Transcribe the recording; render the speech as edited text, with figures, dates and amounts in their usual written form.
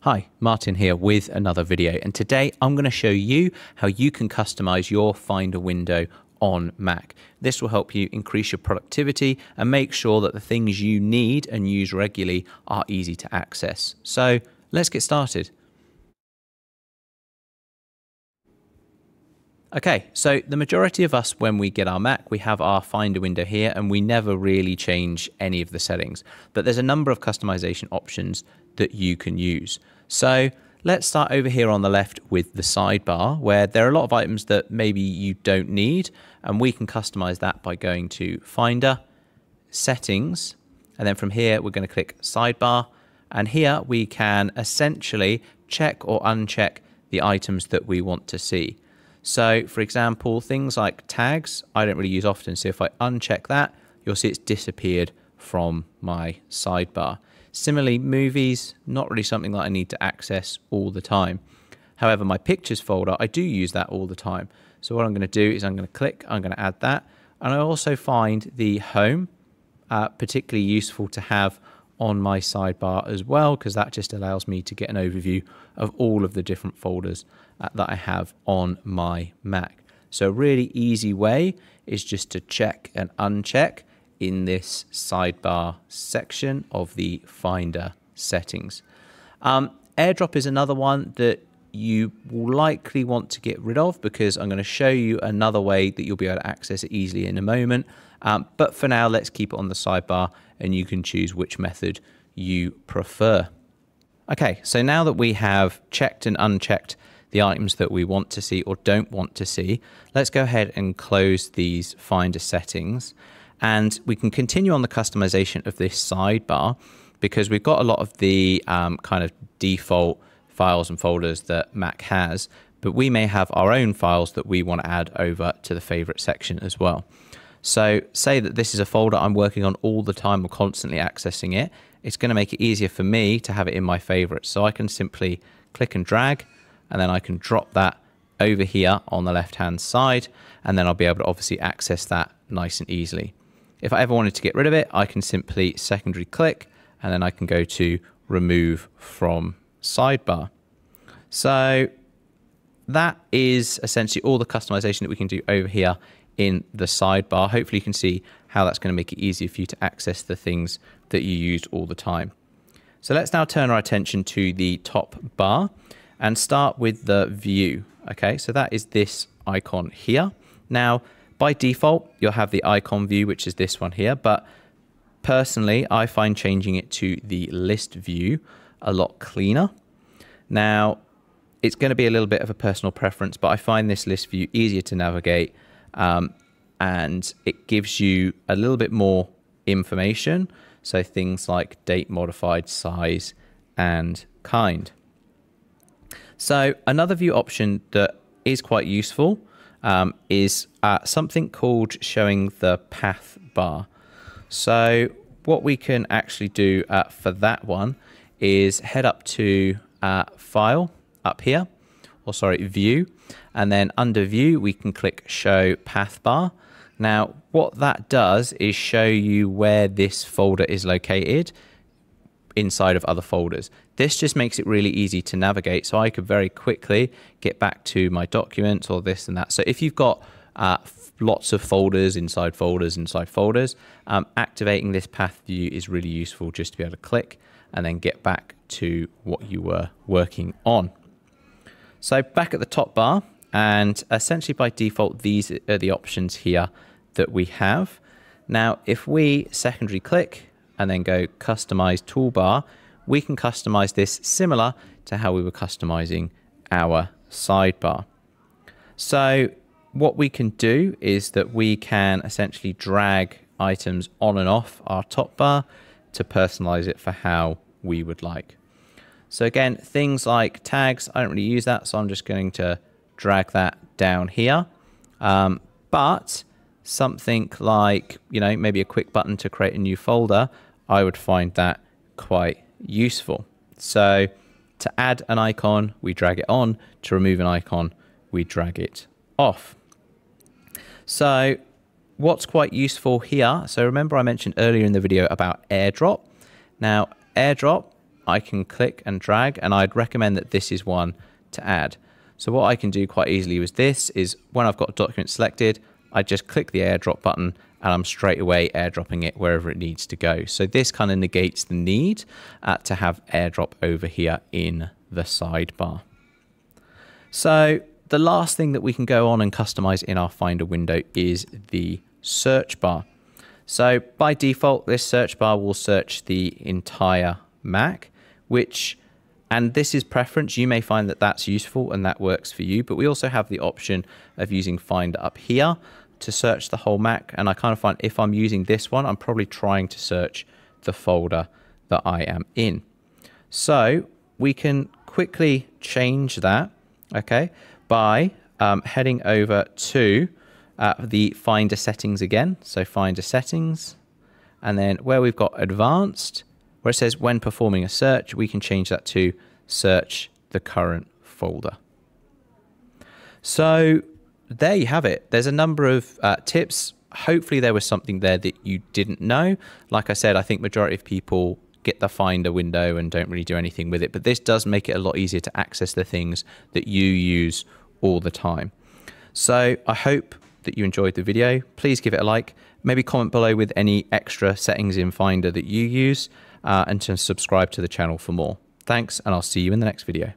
Hi, Martin here with another video, and today I'm going to show you how you can customize your Finder window on Mac. This will help you increase your productivity and make sure that the things you need and use regularly are easy to access. So let's get started. Okay, so the majority of us, when we get our Mac, we have our Finder window here and we never really change any of the settings. But there's a number of customization options that you can use. So let's start over here on the left with the sidebar, where there are a lot of items that maybe you don't need, and we can customize that by going to Finder, Settings, and then from here we're going to click Sidebar, and here we can essentially check or uncheck the items that we want to see. So for example, things like tags, I don't really use often. So if I uncheck that, you'll see it's disappeared from my sidebar. Similarly, movies, not really something that I need to access all the time. However, my pictures folder, I do use that all the time. So what I'm going to do is I'm going to click, I'm going to add that. And I also find the home particularly useful to have on my sidebar as well, because that just allows me to get an overview of all of the different folders that I have on my Mac. So a really easy way is just to check and uncheck in this sidebar section of the Finder settings. AirDrop is another one that you will likely want to get rid of, because I'm going to show you another way that you'll be able to access it easily in a moment. But for now, let's keep it on the sidebar and you can choose which method you prefer. Okay, so now that we have checked and unchecked the items that we want to see or don't want to see, let's go ahead and close these Finder settings. And we can continue on the customization of this sidebar, because we've got a lot of the kind of default files and folders that Mac has, but we may have our own files that we want to add over to the favorite section as well. So say that this is a folder I'm working on all the time, or constantly accessing it. It's going to make it easier for me to have it in my favorites. So I can simply click and drag, and then I can drop that over here on the left hand side, and then I'll be able to obviously access that nice and easily. If I ever wanted to get rid of it, I can simply secondary click, and then I can go to remove from sidebar. So that is essentially all the customization that we can do over here in the sidebar. Hopefully you can see how that's going to make it easier for you to access the things that you use all the time. So let's now turn our attention to the top bar and start with the view. Okay, so that is this icon here. Now, by default, you'll have the icon view, which is this one here, but personally, I find changing it to the list view a lot cleaner. Now, it's going to be a little bit of a personal preference, but I find this list view easier to navigate, and it gives you a little bit more information. So things like date modified, size, and kind. So another view option that is quite useful is something called showing the path bar. So what we can actually do for that one is head up to File up here, or sorry, View, and then under View we can click Show Path Bar. Now what that does is show you where this folder is located inside of other folders. This just makes it really easy to navigate, so I could very quickly get back to my documents or this and that. So if you've got lots of folders inside folders inside folders, activating this path view is really useful, just to be able to click and then get back to what you were working on. So back at the top bar, and essentially by default these are the options here that we have. Now if we secondary click and then go customize toolbar, we can customize this similar to how we were customizing our sidebar. So what we can do is that we can essentially drag items on and off our top bar to personalize it for how we would like. So again, things like tags, I don't really use that, so I'm just going to drag that down here. But something like, you know, maybe a quick button to create a new folder, I would find that quite useful. So to add an icon, we drag it on. To remove an icon, we drag it off. So what's quite useful here, so remember I mentioned earlier in the video about AirDrop. Now AirDrop, I can click and drag, and I'd recommend that this is one to add. So what I can do quite easily with this is when I've got a document selected, I just click the airdrop button and I'm straight away airdropping it wherever it needs to go. So this kind of negates the need to have airdrop over here in the sidebar. So the last thing that we can go on and customize in our Finder window is the search bar. So by default, this search bar will search the entire Mac, and this is preference. You may find that that's useful and that works for you, but we also have the option of using Finder up here to search the whole Mac. And I kind of find if I'm using this one, I'm probably trying to search the folder that I am in. So we can quickly change that, okay, by heading over to the Finder settings again. So Finder settings, and then where we've got advanced, where it says when performing a search, we can change that to search the current folder. So there you have it. There's a number of tips. Hopefully there was something there that you didn't know. Like I said, I think majority of people get the Finder window and don't really do anything with it, but this does make it a lot easier to access the things that you use all the time. So I hope that you enjoyed the video. Please give it a like, maybe comment below with any extra settings in Finder that you use, and to subscribe to the channel for more. Thanks, and I'll see you in the next video.